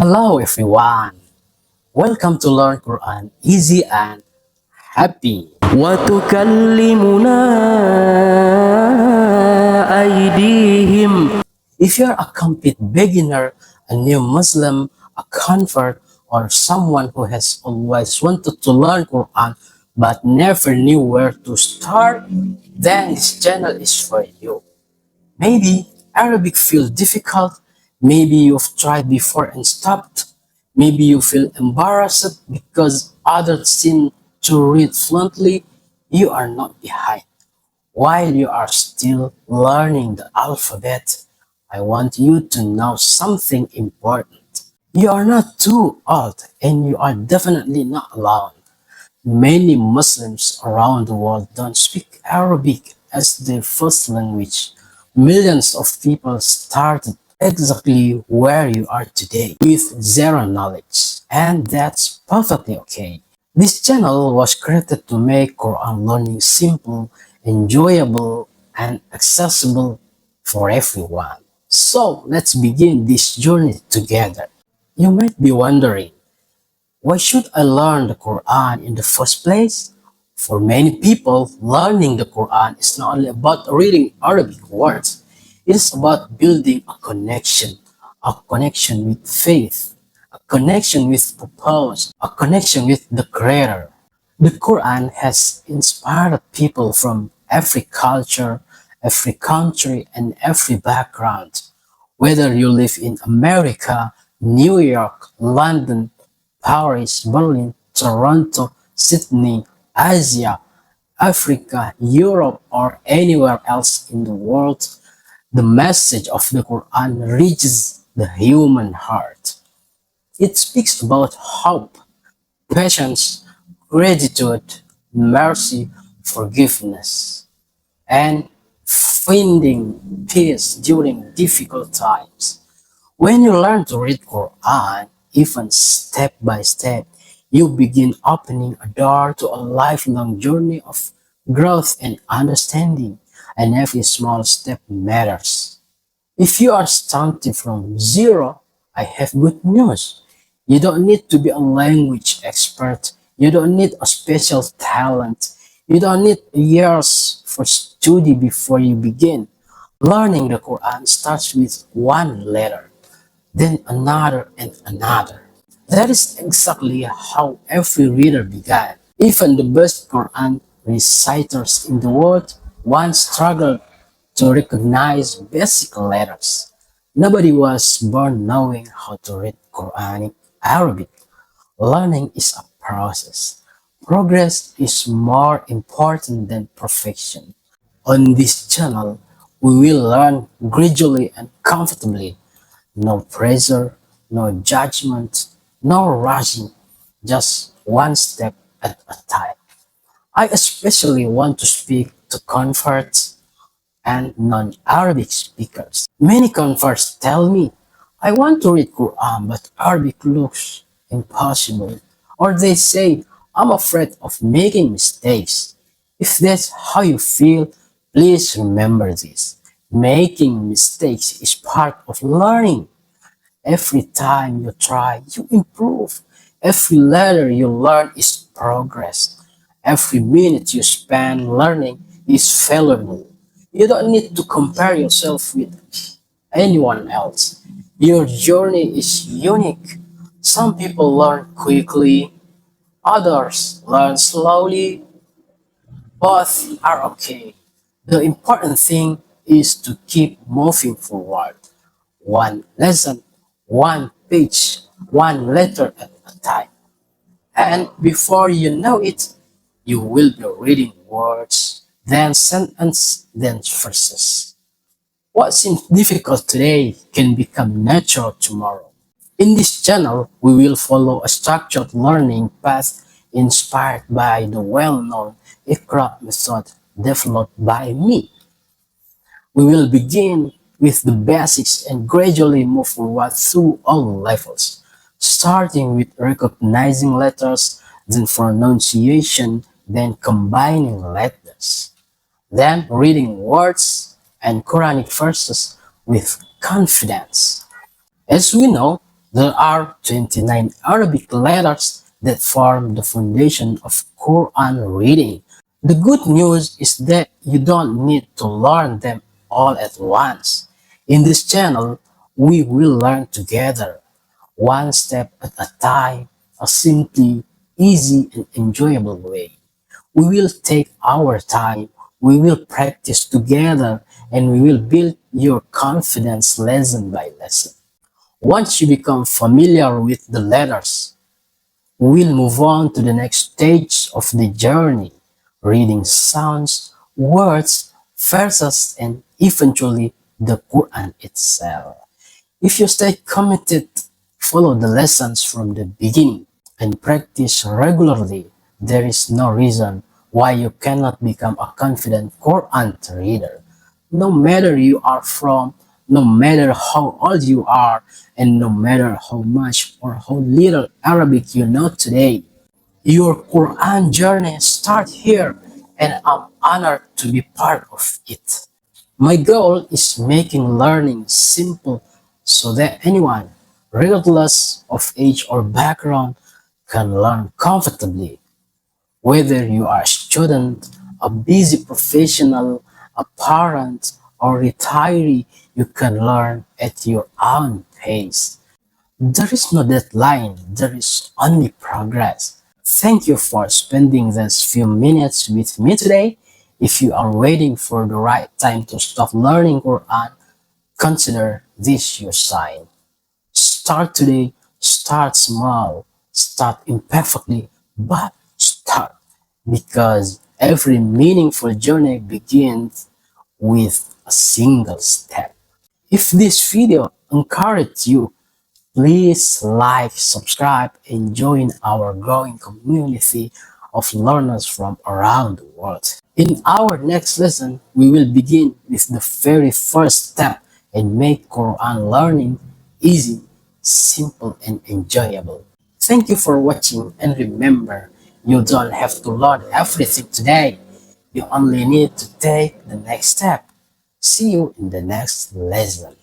Hello everyone. Welcome to Learn Quran Easy and Happy. وتكلمنا أيديهم. If you're a complete beginner, a new Muslim, a convert, or someone who has always wanted to learn Quran but never knew where to start, then this channel is for you. Maybe Arabic feels difficult. Maybe you've tried before and stopped. Maybe you feel embarrassed because others seem to read fluently. You are not behind. While you are still learning the alphabet, I want you to know something important. You are not too old and you are definitely not alone. Many Muslims around the world don't speak Arabic as their first language. Millions of people started exactly where you are today with zero knowledge, and that's perfectly okay. This channel was created to make Quran learning simple, enjoyable, and accessible for everyone. So let's begin this journey together. You might be wondering, why should I learn the Quran in the first place? For many people, learning the Quran is not only about reading Arabic words, it is about building a connection with faith, a connection with purpose, a connection with the Creator. The Quran has inspired people from every culture, every country, and every background. Whether you live in America, New York, London, Paris, Berlin, Toronto, Sydney, Asia, Africa, Europe, or anywhere else in the world, the message of the Quran reaches the human heart. It speaks about hope, patience, gratitude, mercy, forgiveness, and finding peace during difficult times. When you learn to read Quran, even step by step, you begin opening a door to a lifelong journey of growth and understanding, and every small step matters. If you are starting from zero, I have good news. You don't need to be a language expert. You don't need a special talent. You don't need years for study before you begin. Learning the Quran starts with one letter, then another and another. That is exactly how every reader began. Even the best Quran reciters in the world once struggled to recognize basic letters. Nobody was born knowing how to read Quranic Arabic. Learning is a process. Progress is more important than perfection. On this channel, we will learn gradually and comfortably. No pressure, no judgment, no rushing, just one step at a time. I especially want to speak to converts and non-Arabic speakers. Many converts tell me, I want to read Quran but Arabic looks impossible. Or they say, I'm afraid of making mistakes. If that's how you feel, please remember this. Making mistakes is part of learning. Every time you try, you improve. Every letter you learn is progress. Every minute you spend learning is valuable. You don't need to compare yourself with anyone else. Your journey is unique. Some people learn quickly, others learn slowly. Both are okay. The important thing is to keep moving forward. One lesson, one page, one letter at a time. And before you know it, you will be reading words, then sentence, then verses. What seems difficult today can become natural tomorrow. In this channel, we will follow a structured learning path inspired by the well-known Iqra method developed by me. We will begin with the basics and gradually move forward through all levels, starting with recognizing letters, then pronunciation, then combining letters, then reading words and Quranic verses with confidence. As we know, There are 29 Arabic letters that form the foundation of Quran reading. The good news is that you don't need to learn them all at once. In this channel, we will learn together, one step at a time, a simply, easy, and enjoyable way. We will take our time, we will practice together, and we will build your confidence lesson by lesson. Once you become familiar with the letters, we'll move on to the next stage of the journey, reading sounds, words, verses, and eventually the Quran itself. If you stay committed, follow the lessons from the beginning, and practice regularly, there is no reason why you cannot become a confident Quran reader. No matter you are from, no matter how old you are, and no matter how much or how little Arabic you know today, your Quran journey starts here, and I'm honored to be part of it. My goal is making learning simple so that anyone, regardless of age or background, can learn comfortably. Whether you are a student, a busy professional, a parent, or retiree, you can learn at your own pace. There is no deadline, there is only progress. Thank you for spending these few minutes with me today. If you are waiting for the right time to stop learning Quran, consider this your sign. Start today, start small, start imperfectly, but start. Because every meaningful journey begins with a single step. If this video encouraged you, please like, subscribe, and join our growing community of learners from around the world. In our next lesson, we will begin with the very first step and make Quran learning easy, simple, and enjoyable. Thank you for watching, and remember, you don't have to learn everything today. You only need to take the next step. See you in the next lesson.